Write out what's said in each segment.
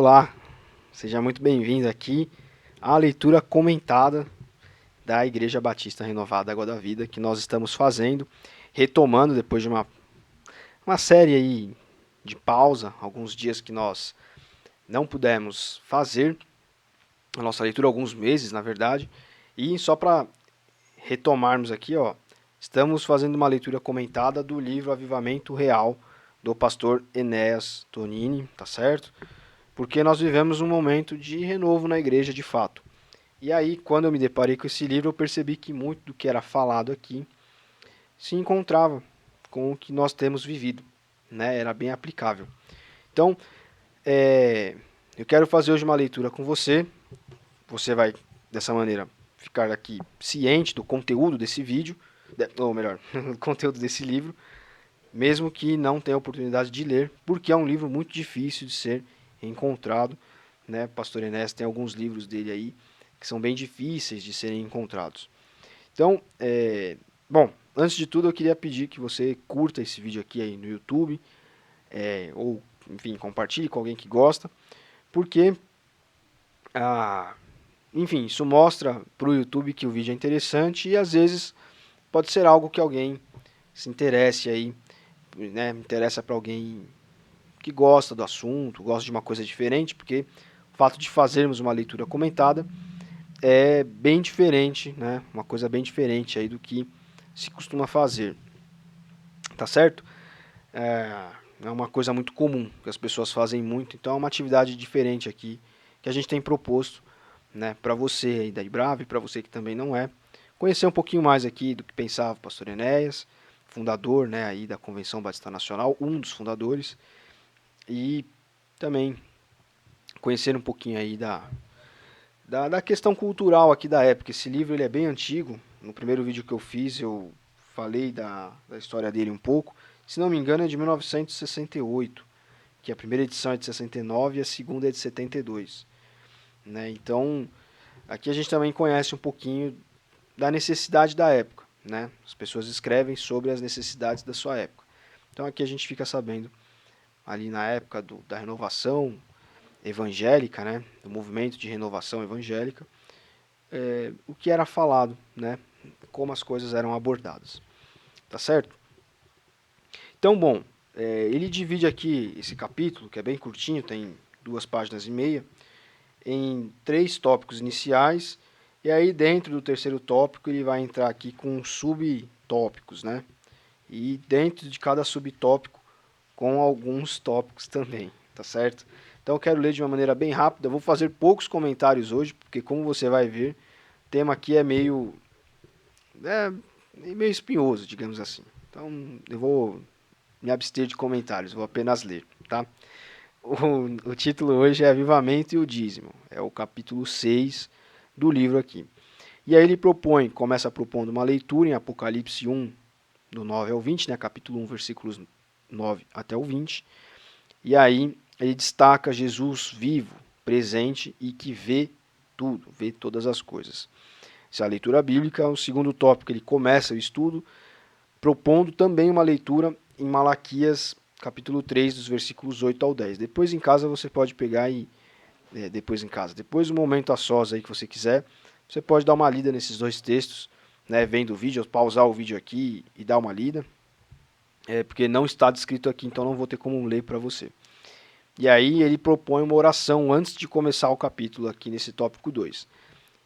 Olá, seja muito bem-vindo aqui à leitura comentada da Igreja Batista Renovada Água da Vida, que nós estamos fazendo, retomando depois de uma série aí de pausa, alguns dias que nós não pudemos fazer a nossa leitura, alguns meses na verdade, e só para retomarmos aqui, estamos fazendo uma leitura comentada do livro Avivamento Real, do pastor Enéas Tonini, tá certo? Porque nós vivemos um momento de renovo na igreja de fato. E aí, quando eu me deparei com esse livro, eu percebi que muito do que era falado aqui se encontrava com o que nós temos vivido, né? Era bem aplicável. Então, eu quero fazer hoje uma leitura com você. Você vai, dessa maneira, ficar aqui ciente do conteúdo desse vídeo, ou melhor, do conteúdo desse livro, mesmo que não tenha oportunidade de ler, porque é um livro muito difícil de ser encontrado, né? Pastor Enéas tem alguns livros dele aí que são bem difíceis de serem encontrados. Então, bom, antes de tudo eu queria pedir que você curta esse vídeo aqui aí no YouTube, ou, enfim, compartilhe com alguém que gosta, porque, enfim, isso mostra para o YouTube que o vídeo é interessante e às vezes pode ser algo que alguém se interesse aí, né? Interessa para alguém que gosta do assunto, gosta de uma coisa diferente, porque o fato de fazermos uma leitura comentada é bem diferente, né? Uma coisa bem diferente aí do que se costuma fazer, tá certo? É uma coisa muito comum, que as pessoas fazem muito, então é uma atividade diferente aqui, que a gente tem proposto, né, para você aí da Ibrave, para você que também não é, conhecer um pouquinho mais aqui do que pensava o pastor Enéas, fundador, né, aí da Convenção Batista Nacional, um dos fundadores, e também conhecer um pouquinho aí da questão cultural aqui da época. Esse livro ele é bem antigo. No primeiro vídeo que eu fiz eu falei da história dele um pouco. Se não me engano é de 1968, que a primeira edição é de 69 e a segunda é de 72. Né? Então aqui a gente também conhece um pouquinho da necessidade da época. Né? As pessoas escrevem sobre as necessidades da sua época. Então aqui a gente fica sabendo, ali na época da renovação evangélica, né, do movimento de renovação evangélica, o que era falado, né, como as coisas eram abordadas, tá certo? Então, bom, ele divide aqui esse capítulo, que é bem curtinho, tem 2 páginas e meia, em 3 tópicos iniciais, e aí dentro do terceiro tópico ele vai entrar aqui com subtópicos, né, e dentro de cada subtópico com alguns tópicos também, tá certo? Então eu quero ler de uma maneira bem rápida, eu vou fazer poucos comentários hoje, porque como você vai ver, o tema aqui é é, meio espinhoso, digamos assim. Então eu vou me abster de comentários, vou apenas ler, tá? O título hoje é Avivamento e o Dízimo, é o capítulo 6 do livro aqui. E aí ele começa propondo uma leitura em Apocalipse 1, do 9 ao 20, né, capítulo 1, versículos 9 até o 20. E aí ele destaca Jesus vivo, presente e que vê tudo, vê todas as coisas. Essa é a leitura bíblica. O segundo tópico, ele começa o estudo propondo também uma leitura em Malaquias, capítulo 3, dos versículos 8 ao 10. Depois em casa você pode pegar depois do momento a sós aí que você quiser, você pode dar uma lida nesses 2 textos, né, vendo o vídeo, pausar o vídeo aqui e dar uma lida, porque não está descrito aqui, então não vou ter como ler para você. E aí ele propõe uma oração antes de começar o capítulo aqui nesse tópico 2.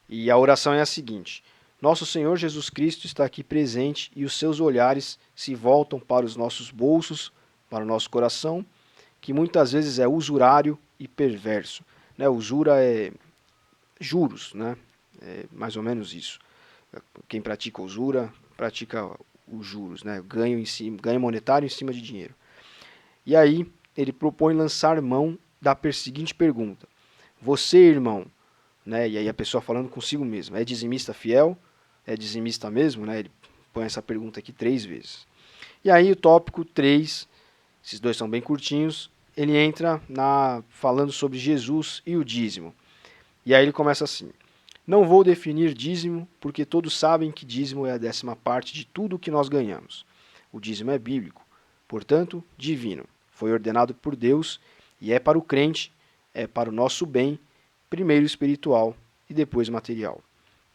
E a oração é a seguinte: Nosso Senhor Jesus Cristo está aqui presente e os seus olhares se voltam para os nossos bolsos, para o nosso coração, que muitas vezes é usurário e perverso. Né? Usura é juros, né? É mais ou menos isso. Quem pratica usura pratica os juros, né? Ganho monetário em cima de dinheiro. E aí ele propõe lançar mão da seguinte pergunta: Você, irmão, né? E aí a pessoa falando consigo mesma, é dizimista fiel? É dizimista mesmo? Né? Ele põe essa pergunta aqui 3 vezes. E aí o tópico 3, esses 2 são bem curtinhos, ele entra falando sobre Jesus e o dízimo. E aí ele começa assim: Não vou definir dízimo, porque todos sabem que dízimo é a 10ª parte de tudo o que nós ganhamos. O dízimo é bíblico, portanto, divino. Foi ordenado por Deus e é para o crente é para o nosso bem, primeiro espiritual e depois material.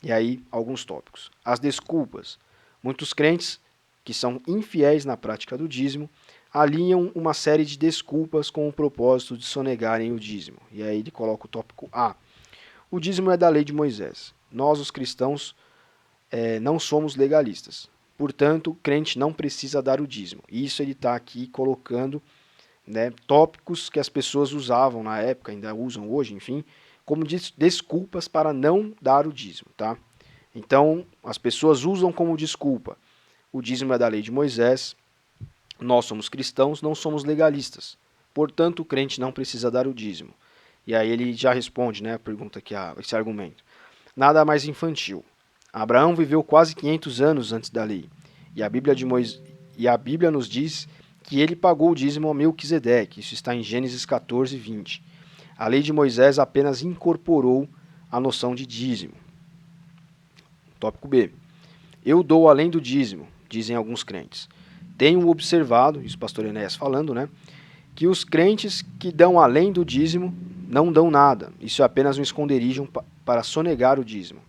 E aí, alguns tópicos. As desculpas. Muitos crentes que são infiéis na prática do dízimo alinham uma série de desculpas com o propósito de sonegarem o dízimo. E aí ele coloca o tópico A. O dízimo é da lei de Moisés. Nós, os cristãos, não somos legalistas. Portanto, o crente não precisa dar o dízimo. Isso ele está aqui colocando, né, tópicos que as pessoas usavam na época, ainda usam hoje, enfim, como desculpas para não dar o dízimo, tá? Então, as pessoas usam como desculpa: o dízimo é da lei de Moisés, nós somos cristãos, não somos legalistas. Portanto, o crente não precisa dar o dízimo. E aí ele já responde, né, a pergunta aqui, esse argumento. Nada mais infantil. Abraão viveu quase 500 anos antes da lei. E a Bíblia nos diz que ele pagou o dízimo a Melquisedeque. Isso está em Gênesis 14, 20. A lei de Moisés apenas incorporou a noção de dízimo. Tópico B. Eu dou além do dízimo, dizem alguns crentes. Tenho observado, isso o pastor Enéas falando, né, que os crentes que dão além do dízimo não dão nada. Isso é apenas um esconderijo para sonegar o dízimo.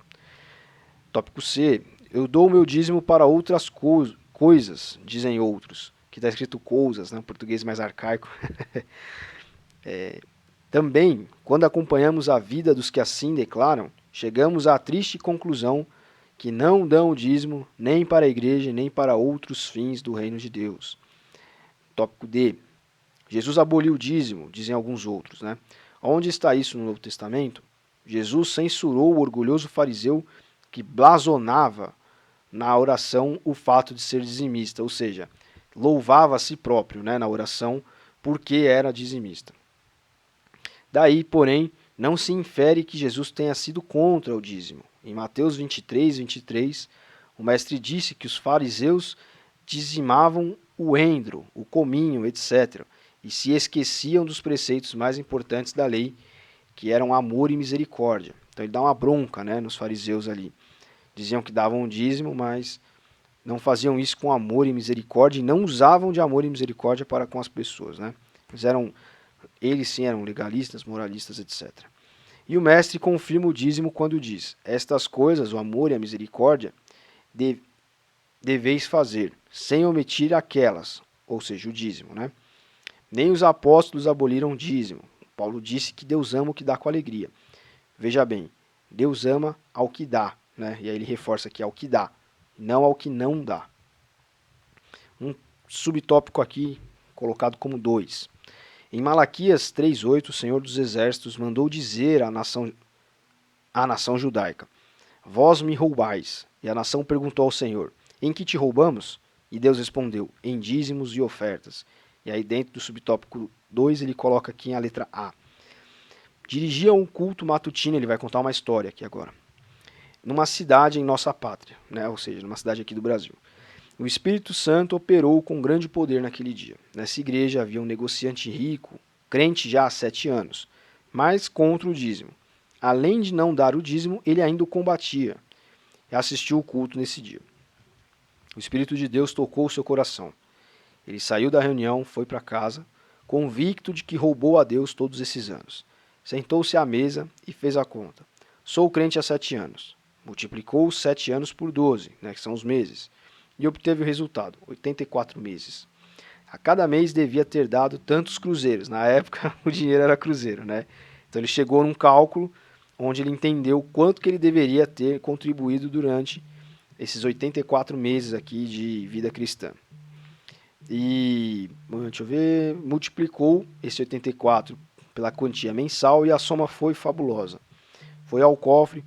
Tópico C. Eu dou o meu dízimo para outras coisas, dizem outros. Que está escrito coisas, né, português mais arcaico. Também, quando acompanhamos a vida dos que assim declaram, chegamos à triste conclusão que não dão o dízimo nem para a igreja, nem para outros fins do reino de Deus. Tópico D. Jesus aboliu o dízimo, dizem alguns outros, né? Onde está isso no Novo Testamento? Jesus censurou o orgulhoso fariseu que blasonava na oração o fato de ser dizimista, ou seja, louvava a si próprio, né, na oração porque era dizimista. Daí, porém, não se infere que Jesus tenha sido contra o dízimo. Em Mateus 23, 23, o mestre disse que os fariseus dizimavam o endro, o cominho, etc., e se esqueciam dos preceitos mais importantes da lei, que eram amor e misericórdia. Então ele dá uma bronca, né, nos fariseus ali. Diziam que davam o dízimo, mas não faziam isso com amor e misericórdia e não usavam de amor e misericórdia para com as pessoas, né? Eles sim eram legalistas, moralistas, etc. E o mestre confirma o dízimo quando diz: estas coisas, o amor e a misericórdia, deveis fazer, sem omitir aquelas, ou seja, o dízimo, né? Nem os apóstolos aboliram o dízimo. Paulo disse que Deus ama o que dá com alegria. Veja bem, Deus ama ao que dá, né? E aí ele reforça aqui ao que dá, não ao que não dá. Um subtópico aqui colocado como 2. Em Malaquias 3:8, o Senhor dos Exércitos mandou dizer à nação judaica: vós me roubais. E a nação perguntou ao Senhor: em que te roubamos? E Deus respondeu: em dízimos e ofertas. E aí dentro do subtópico 2 ele coloca aqui a letra A. Dirigia um culto matutino, ele vai contar uma história aqui agora, numa cidade em nossa pátria, né? Ou seja, numa cidade aqui do Brasil. O Espírito Santo operou com grande poder naquele dia. Nessa igreja havia um negociante rico, crente já há 7 anos, mas contra o dízimo. Além de não dar o dízimo, ele ainda o combatia. E assistiu o culto nesse dia. O Espírito de Deus tocou o seu coração. Ele saiu da reunião, foi para casa, convicto de que roubou a Deus todos esses anos. Sentou-se à mesa e fez a conta. Sou crente há 7 anos. Multiplicou os 7 anos por 12, né, que são os meses, e obteve o resultado, 84 meses. A cada mês devia ter dado tantos cruzeiros. Na época, o dinheiro era cruzeiro, né? Então ele chegou num cálculo onde ele entendeu quanto que ele deveria ter contribuído durante esses 84 meses aqui de vida cristã. E, deixa eu ver, multiplicou esse 84 pela quantia mensal e a soma foi fabulosa. Foi ao cofre,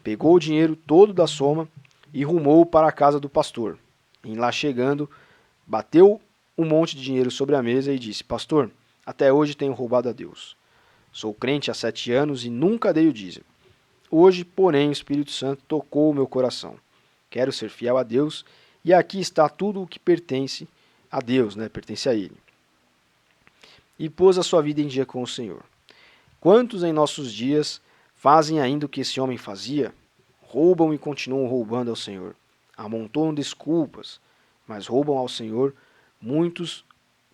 pegou o dinheiro todo da soma e rumou para a casa do pastor. Em lá chegando, bateu um monte de dinheiro sobre a mesa e disse: pastor, até hoje tenho roubado a Deus. Sou crente há 7 anos e nunca dei o dízimo. Hoje, porém, o Espírito Santo tocou o meu coração. Quero ser fiel a Deus e aqui está tudo o que pertence a Deus, né? Pertence a Ele. E pôs a sua vida em dia com o Senhor. Quantos em nossos dias fazem ainda o que esse homem fazia? Roubam e continuam roubando ao Senhor. Amontoam desculpas, mas roubam ao Senhor muitos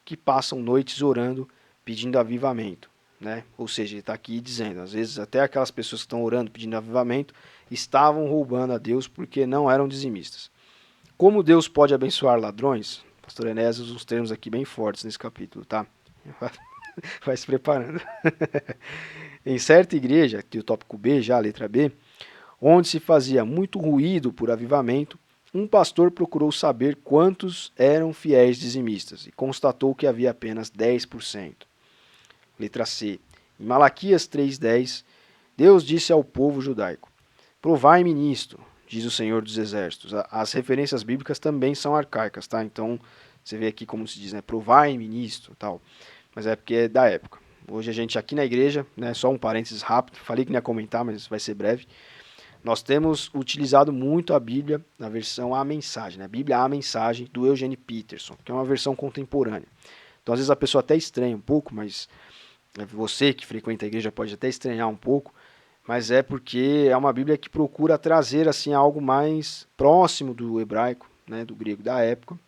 que passam noites orando, pedindo avivamento. né? Ou seja, ele está aqui dizendo, às vezes até aquelas pessoas que estão orando, pedindo avivamento, estavam roubando a Deus porque não eram dizimistas. Como Deus pode abençoar ladrões? Pastor Enéas usa uns termos aqui bem fortes nesse capítulo, tá? Vai se preparando. Em certa igreja, aqui o tópico B, já a letra B, onde se fazia muito ruído por avivamento, um pastor procurou saber quantos eram fiéis dizimistas e constatou que havia apenas 10%. Letra C. Em Malaquias 3,10, Deus disse ao povo judaico: Provai-me nisto, diz o Senhor dos Exércitos. As referências bíblicas também são arcaicas, tá? Então, você vê aqui como se diz, né? Provai-me nisto, tal. Mas é porque é da época. Hoje a gente aqui na igreja, né, só um parênteses rápido, falei que não ia comentar, mas vai ser breve. Nós temos utilizado muito a Bíblia na versão A Mensagem, né? Bíblia A Mensagem, do Eugene Peterson, que é uma versão contemporânea. Então, às vezes a pessoa até estranha um pouco, mas você que frequenta a igreja pode até estranhar um pouco, mas é porque é uma Bíblia que procura trazer assim algo mais próximo do hebraico, né, do grego da época,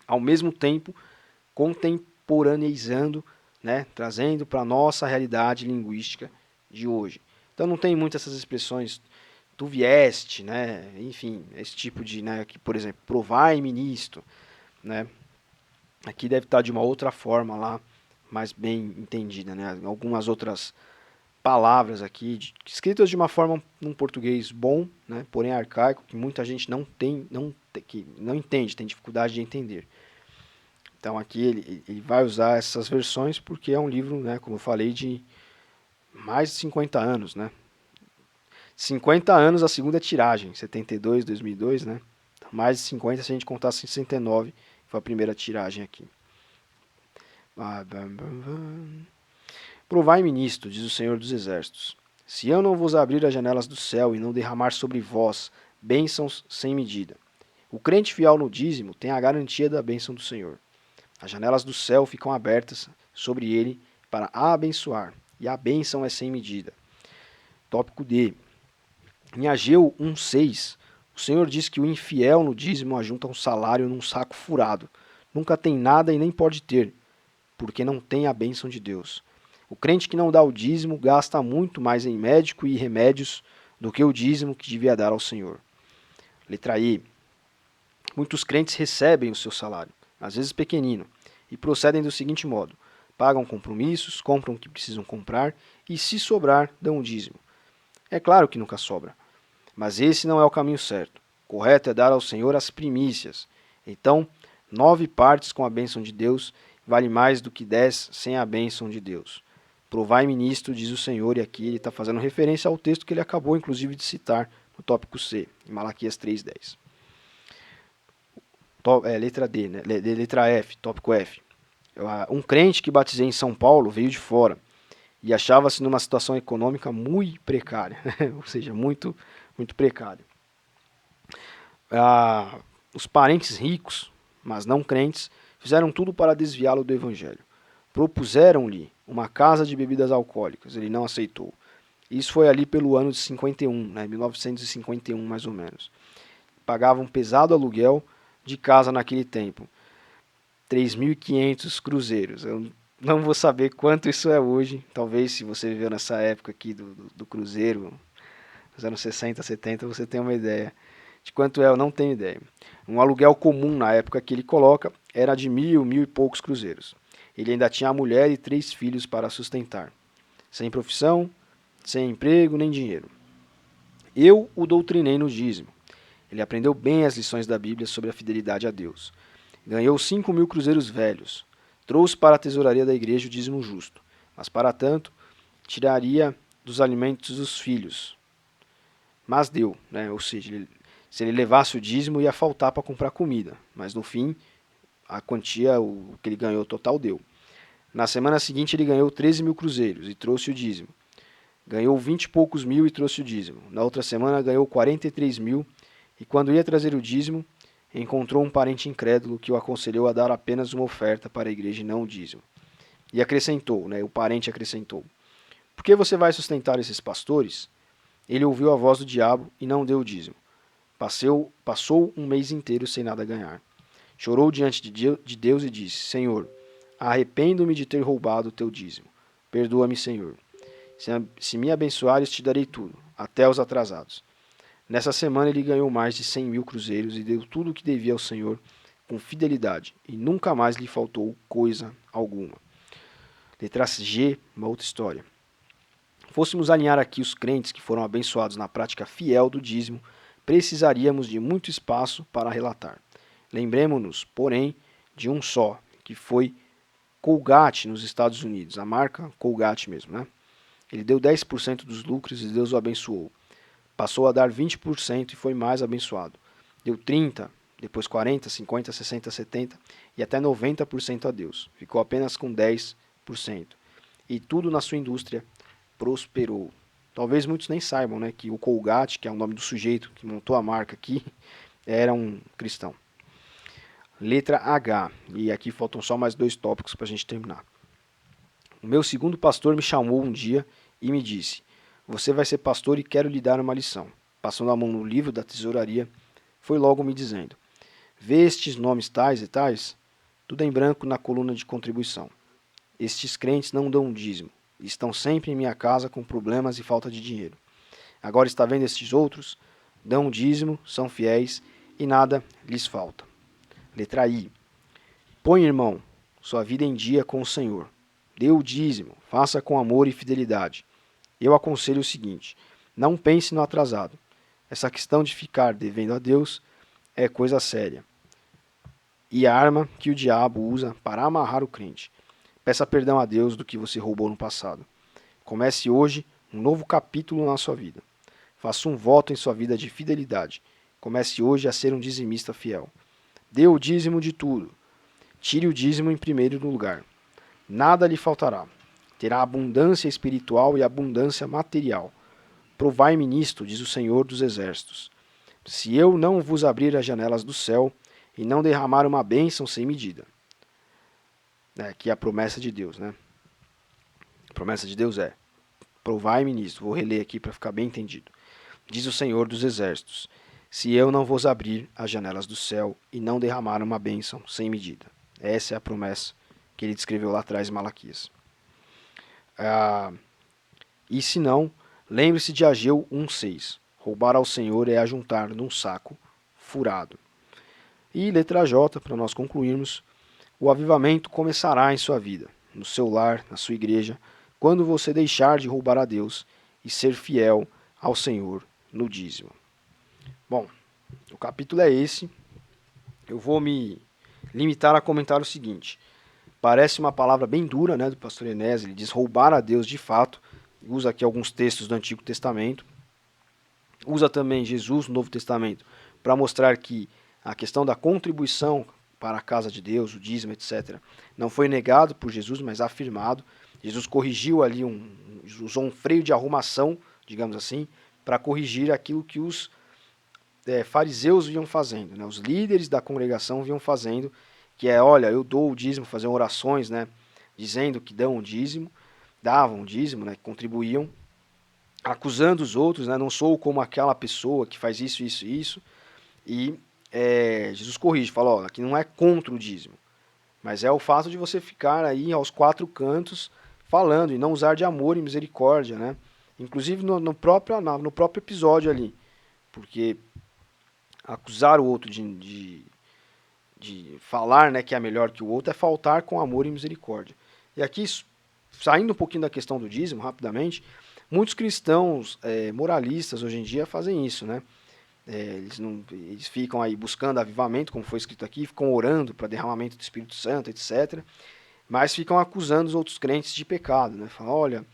ao mesmo tempo contemporaneizando, né, trazendo para a nossa realidade linguística de hoje. Então não tem muitas essas expressões tu vieste, né, enfim, esse tipo de, né, que, por exemplo, provai-me nisto, né, aqui deve estar de uma outra forma lá, mais bem entendida, né, algumas outras palavras aqui, escritas de uma forma num português bom, né, porém arcaico, que muita gente que não entende, tem dificuldade de entender. Então aqui ele vai usar essas versões porque é um livro, né, como eu falei, de mais de 50 anos, né? 50 anos a segunda tiragem, 72, 2002, né? Mais de 50 se a gente contar 69, foi a primeira tiragem aqui. Provai-me nisto, diz o Senhor dos Exércitos. Se eu não vos abrir as janelas do céu e não derramar sobre vós bênçãos sem medida. O crente fiel no dízimo tem a garantia da bênção do Senhor. As janelas do céu ficam abertas sobre ele para a abençoar, e a bênção é sem medida. Tópico D. Em Ageu 1,6, o Senhor diz que o infiel no dízimo ajunta um salário num saco furado. Nunca tem nada e nem pode ter, porque não tem a bênção de Deus. O crente que não dá o dízimo gasta muito mais em médico e remédios do que o dízimo que devia dar ao Senhor. Letra E. Muitos crentes recebem o seu salário, às vezes pequenino, e procedem do seguinte modo: pagam compromissos, compram o que precisam comprar e, se sobrar, dão o dízimo. É claro que nunca sobra, mas esse não é o caminho certo. O correto é dar ao Senhor as primícias. Então, 9 partes com a bênção de Deus vale mais do que 10 sem a bênção de Deus. Provai-me nisto, diz o Senhor, e aqui ele está fazendo referência ao texto que ele acabou, inclusive, de citar no tópico C, em Malaquias 3,10. Letra D, né? Letra F, tópico F. Um crente que batizei em São Paulo veio de fora e achava-se numa situação econômica muito precária, ou seja, muito, muito precária. Os parentes ricos, mas não crentes, fizeram tudo para desviá-lo do evangelho. Propuseram-lhe uma casa de bebidas alcoólicas, ele não aceitou. Isso foi ali pelo ano de 51, né, 1951 mais ou menos. Pagava um pesado aluguel de casa naquele tempo, 3.500 cruzeiros. Eu não vou saber quanto isso é hoje, talvez se você viveu nessa época aqui do cruzeiro, nos anos 60, 70, você tem uma ideia de quanto é, eu não tenho ideia. Um aluguel comum na época que ele coloca era de 1.000 e poucos cruzeiros. Ele ainda tinha a mulher e 3 filhos para sustentar, sem profissão, sem emprego nem dinheiro. Eu o doutrinei no dízimo. Ele aprendeu bem as lições da Bíblia sobre a fidelidade a Deus. Ganhou 5.000 cruzeiros velhos. Trouxe para a tesouraria da igreja o dízimo justo. Mas, para tanto, tiraria dos alimentos dos filhos. Mas deu, né? Ou seja, se ele levasse o dízimo, ia faltar para comprar comida. Mas, no fim, a quantia, o que ele ganhou total, deu. Na semana seguinte, ele ganhou 13.000 cruzeiros e trouxe o dízimo. Ganhou 20 e poucos mil e trouxe o dízimo. Na outra semana, ganhou 43.000 e, quando ia trazer o dízimo, encontrou um parente incrédulo que o aconselhou a dar apenas uma oferta para a igreja e não o dízimo. E acrescentou, né, o parente acrescentou: por que você vai sustentar esses pastores? Ele ouviu a voz do diabo e não deu o dízimo. Passou um mês inteiro sem nada ganhar. Chorou diante de Deus e disse: Senhor, arrependo-me de ter roubado o teu dízimo. Perdoa-me, Senhor. Se me abençoares, te darei tudo, até os atrasados. Nessa semana ele ganhou mais de 100.000 cruzeiros e deu tudo o que devia ao Senhor com fidelidade, e nunca mais lhe faltou coisa alguma. Letra G, uma outra história. Fôssemos alinhar aqui os crentes que foram abençoados na prática fiel do dízimo, precisaríamos de muito espaço para relatar. Lembremos-nos, porém, de um só, que foi Colgate nos Estados Unidos, a marca Colgate mesmo, né? Ele deu 10% dos lucros e Deus o abençoou. Passou a dar 20% e foi mais abençoado. Deu 30%, depois 40%, 50%, 60%, 70% e até 90% a Deus. Ficou apenas com 10%. E tudo na sua indústria prosperou. Talvez muitos nem saibam, né, que o Colgate, que é o nome do sujeito que montou a marca aqui, era um cristão. Letra H, e aqui faltam só mais 2 tópicos para a gente terminar. O meu segundo pastor me chamou um dia e me disse: você vai ser pastor e quero lhe dar uma lição. Passando a mão no livro da tesouraria, foi logo me dizendo: vê estes nomes tais e tais? Tudo em branco na coluna de contribuição. Estes crentes não dão dízimo. Estão sempre em minha casa com problemas e falta de dinheiro. Agora está vendo estes outros? Dão dízimo, são fiéis e nada lhes falta. Letra I. Põe, irmão, sua vida em dia com o Senhor. Dê o dízimo, faça com amor e fidelidade. Eu aconselho o seguinte: não pense no atrasado. Essa questão de ficar devendo a Deus é coisa séria. E a arma que o diabo usa para amarrar o crente. Peça perdão a Deus do que você roubou no passado. Comece hoje um novo capítulo na sua vida. Faça um voto em sua vida de fidelidade. Comece hoje a ser um dizimista fiel. Dê o dízimo de tudo. Tire o dízimo em primeiro lugar. Nada lhe faltará. Terá abundância espiritual e abundância material. Provai-me nisto, diz o Senhor dos Exércitos. Se eu não vos abrir as janelas do céu e não derramar uma bênção sem medida. Aqui é a promessa de Deus, né? A promessa de Deus é: provai-me nisto. Vou reler aqui para ficar bem entendido. Diz o Senhor dos Exércitos: se eu não vos abrir as janelas do céu e não derramar uma bênção sem medida. Essa é a promessa que ele descreveu lá atrás em Malaquias. E se não, lembre-se de Ageu 1,6. Roubar ao Senhor é ajuntar num saco furado. E letra J, para nós concluirmos: o avivamento começará em sua vida, no seu lar, na sua igreja, quando você deixar de roubar a Deus e ser fiel ao Senhor no dízimo. Bom, o capítulo é esse. Eu vou me limitar a comentar o seguinte: parece uma palavra bem dura, né, do pastor Enés. Ele diz roubar a Deus de fato. Usa aqui alguns textos do Antigo Testamento. Usa também Jesus no Novo Testamento para mostrar que a questão da contribuição para a casa de Deus, o dízimo, etc., não foi negado por Jesus, mas afirmado. Jesus corrigiu ali, usou um freio de arrumação, digamos assim, para corrigir aquilo que os fariseus vinham fazendo, né? Os líderes da congregação vinham fazendo, que é: olha, eu dou o dízimo, faziam orações, né, dizendo que dão o dízimo, davam o dízimo, né, contribuíam, acusando os outros, né, não sou como aquela pessoa que faz isso, isso, isso. E Jesus corrige, fala: ó, aqui não é contra o dízimo, mas é o fato de você ficar aí aos 4 cantos falando e não usar de amor e misericórdia, né? Inclusive no próprio episódio ali, porque acusar o outro de falar, né, que é melhor que o outro é faltar com amor e misericórdia. E aqui, saindo um pouquinho da questão do dízimo, rapidamente, muitos cristãos moralistas hoje em dia fazem isso, né? Eles ficam aí buscando avivamento, como foi escrito aqui, ficam orando para derramamento do Espírito Santo, etc. Mas ficam acusando os outros crentes de pecado, né? Falam: olha,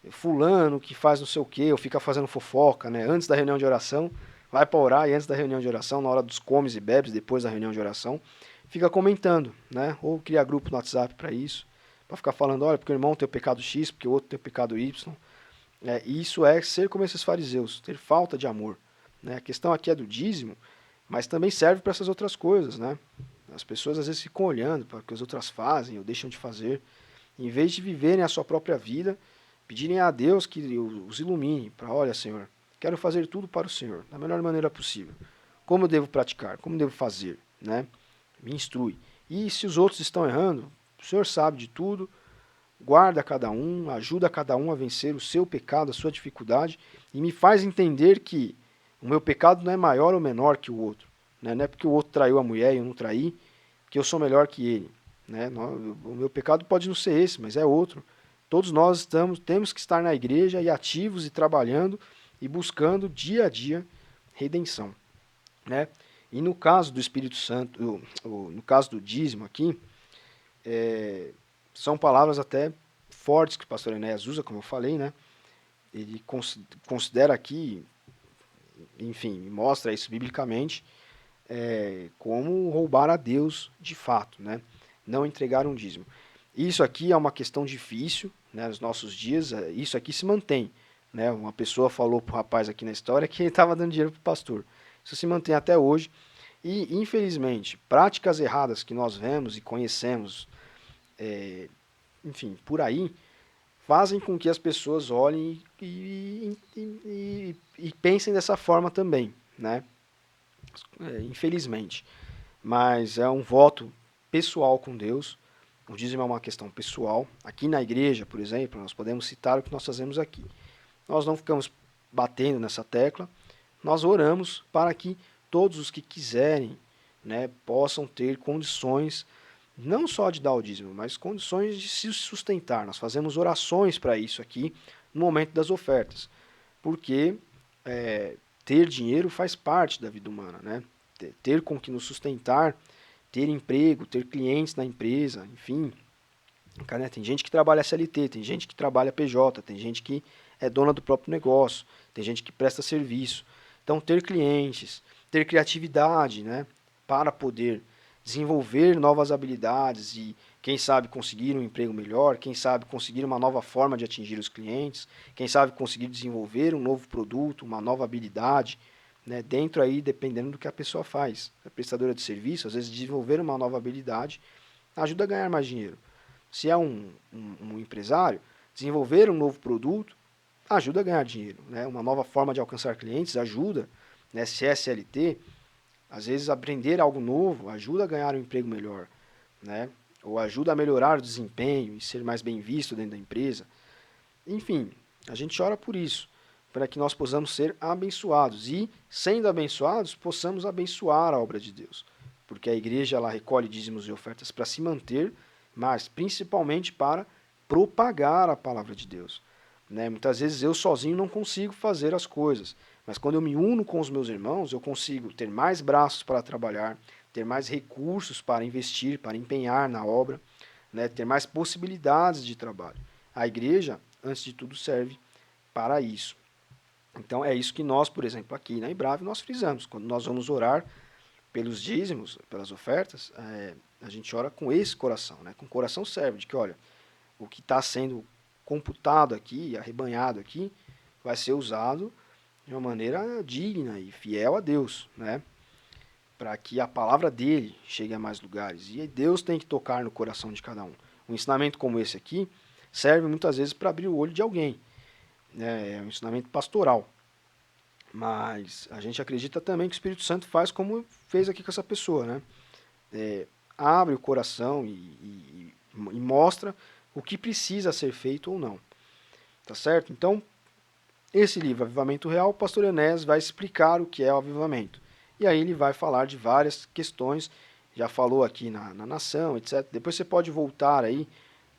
fulano que faz não sei o quê, ou fica fazendo fofoca, né? Antes da reunião de oração, vai para orar, e antes da reunião de oração, na hora dos comes e bebes, depois da reunião de oração, fica comentando, né? Ou cria grupo no WhatsApp para isso, para ficar falando: olha, porque o irmão tem o pecado X, porque o outro tem o pecado Y. Isso é ser como esses fariseus, ter falta de amor. A questão aqui é do dízimo, mas também serve para essas outras coisas, né? As pessoas às vezes ficam olhando para o que as outras fazem ou deixam de fazer, em vez de viverem a sua própria vida, pedirem a Deus que os ilumine para: olha, Senhor, quero fazer tudo para o Senhor, da melhor maneira possível. Como eu devo praticar? Como devo fazer? Né? Me instrui. E se os outros estão errando, o Senhor sabe de tudo, guarda cada um, ajuda cada um a vencer o seu pecado, a sua dificuldade, e me faz entender que o meu pecado não é maior ou menor que o outro. Né? Não é porque o outro traiu a mulher e eu não traí, que eu sou melhor que ele. Né? O meu pecado pode não ser esse, mas é outro. Todos nós temos que estar na igreja e ativos e trabalhando e buscando dia a dia redenção. Né? E no caso do Espírito Santo, no caso do dízimo aqui, são palavras até fortes que o pastor Enéas usa, como eu falei, né? Ele considera aqui, enfim, mostra isso biblicamente, como roubar a Deus de fato, né? Não entregar um dízimo. Isso aqui é uma questão difícil, né, nos nossos dias, isso aqui se mantém. Né? Uma pessoa falou para o rapaz aqui na história que ele estava dando dinheiro para o pastor. Isso se mantém até hoje. E, infelizmente, práticas erradas que nós vemos e conhecemos, enfim, por aí, fazem com que as pessoas olhem e pensem dessa forma também, né? Infelizmente. Mas é um voto pessoal com Deus. O dízimo é uma questão pessoal. Aqui na igreja, por exemplo, nós podemos citar o que nós fazemos aqui. Nós não ficamos batendo nessa tecla, nós oramos para que todos os que quiserem, né, possam ter condições, não só de dar o dízimo, mas condições de se sustentar. Nós fazemos orações para isso aqui no momento das ofertas, porque ter dinheiro faz parte da vida humana, né? Ter com que nos sustentar, ter emprego, ter clientes na empresa, enfim. Cara, né? Tem gente que trabalha SLT, tem gente que trabalha PJ, tem gente que é dona do próprio negócio, tem gente que presta serviço. Então, ter clientes, ter criatividade, né, para poder desenvolver novas habilidades e, quem sabe, conseguir um emprego melhor, quem sabe, conseguir uma nova forma de atingir os clientes, quem sabe, conseguir desenvolver um novo produto, uma nova habilidade, né, dentro aí, dependendo do que a pessoa faz. A prestadora de serviço, às vezes, desenvolver uma nova habilidade ajuda a ganhar mais dinheiro. Se é um empresário, desenvolver um novo produto ajuda a ganhar dinheiro. Né? Uma nova forma de alcançar clientes ajuda. Né? Se é SLT, às vezes aprender algo novo ajuda a ganhar um emprego melhor. Né? Ou ajuda a melhorar o desempenho e ser mais bem visto dentro da empresa. Enfim, a gente ora por isso, para que nós possamos ser abençoados e, sendo abençoados, possamos abençoar a obra de Deus. Porque a igreja ela recolhe dízimos e ofertas para se manter, mas principalmente para propagar a palavra de Deus. Né? Muitas vezes eu sozinho não consigo fazer as coisas, mas quando eu me uno com os meus irmãos, eu consigo ter mais braços para trabalhar, ter mais recursos para investir, para empenhar na obra, né? Ter mais possibilidades de trabalho. A igreja, antes de tudo, serve para isso. Então é isso que nós, por exemplo, aqui na Ibrave, nós frisamos. Quando nós vamos orar pelos dízimos, pelas ofertas, a gente ora com esse coração, né? Com o coração serve, de que, olha, o que está sendo computado aqui, arrebanhado aqui, vai ser usado de uma maneira digna e fiel a Deus, né? Para que a palavra dele chegue a mais lugares. E Deus tem que tocar no coração de cada um. Um ensinamento como esse aqui serve muitas vezes para abrir o olho de alguém. Né? É um ensinamento pastoral. Mas a gente acredita também que o Espírito Santo faz como fez aqui com essa pessoa, né? Abre o coração e mostra o que precisa ser feito ou não. Tá certo? Então, esse livro, Avivamento Real, o pastor Enéas vai explicar o que é o avivamento. E aí ele vai falar de várias questões, já falou aqui na nação, etc. Depois você pode voltar aí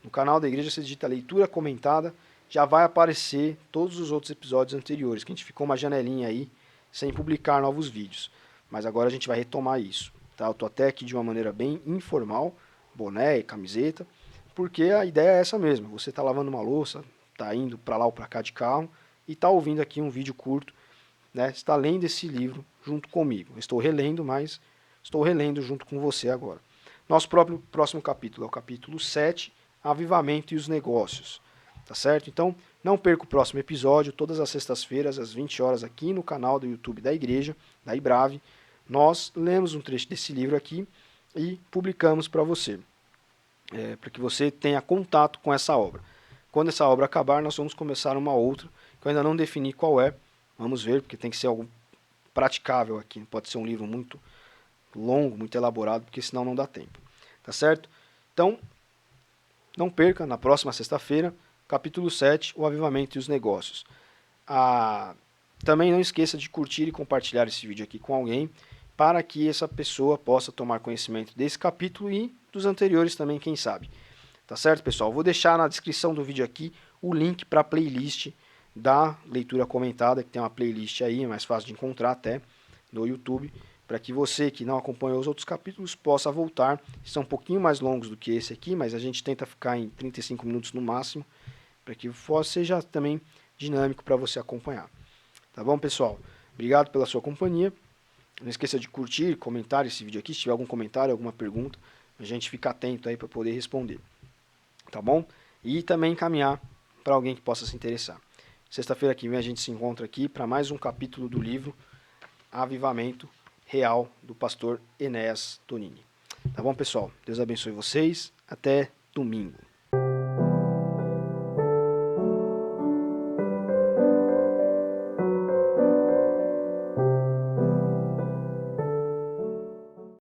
no canal da igreja, você digita leitura comentada, já vai aparecer todos os outros episódios anteriores, que a gente ficou uma janelinha aí sem publicar novos vídeos. Mas agora a gente vai retomar isso. Tá? Eu tô até aqui de uma maneira bem informal, boné e camiseta, porque a ideia é essa mesmo. Você está lavando uma louça, está indo para lá ou para cá de carro e está ouvindo aqui um vídeo curto, né? Está lendo esse livro junto comigo. Eu estou relendo, mas estou relendo junto com você agora. Nosso próximo capítulo é o capítulo 7, Avivamento e os Negócios. Tá certo? Então, não perca o próximo episódio, todas as sextas-feiras, às 20 horas, aqui no canal do YouTube da igreja, da Ibrave. Nós lemos um trecho desse livro aqui e publicamos para você, para que você tenha contato com essa obra. Quando essa obra acabar, nós vamos começar uma outra, que eu ainda não defini qual é. Vamos ver, porque tem que ser algo praticável aqui. Não pode ser um livro muito longo, muito elaborado, porque senão não dá tempo. Tá certo? Então, não perca, na próxima sexta-feira, capítulo 7, o avivamento e os negócios. Também não esqueça de curtir e compartilhar esse vídeo aqui com alguém, para que essa pessoa possa tomar conhecimento desse capítulo e dos anteriores também, quem sabe. Tá certo, pessoal? Vou deixar na descrição do vídeo aqui o link para a playlist da leitura comentada, que tem uma playlist aí, é mais fácil de encontrar até, no YouTube, para que você que não acompanhou os outros capítulos possa voltar. São um pouquinho mais longos do que esse aqui, mas a gente tenta ficar em 35 minutos no máximo, para que seja também dinâmico para você acompanhar. Tá bom, pessoal? Obrigado pela sua companhia. Não esqueça de curtir, comentar esse vídeo aqui. Se tiver algum comentário, alguma pergunta, a gente fica atento aí para poder responder. Tá bom? E também encaminhar para alguém que possa se interessar. Sexta-feira que vem a gente se encontra aqui para mais um capítulo do livro Avivamento Real, do pastor Enéas Tonini. Tá bom, pessoal? Deus abençoe vocês. Até domingo.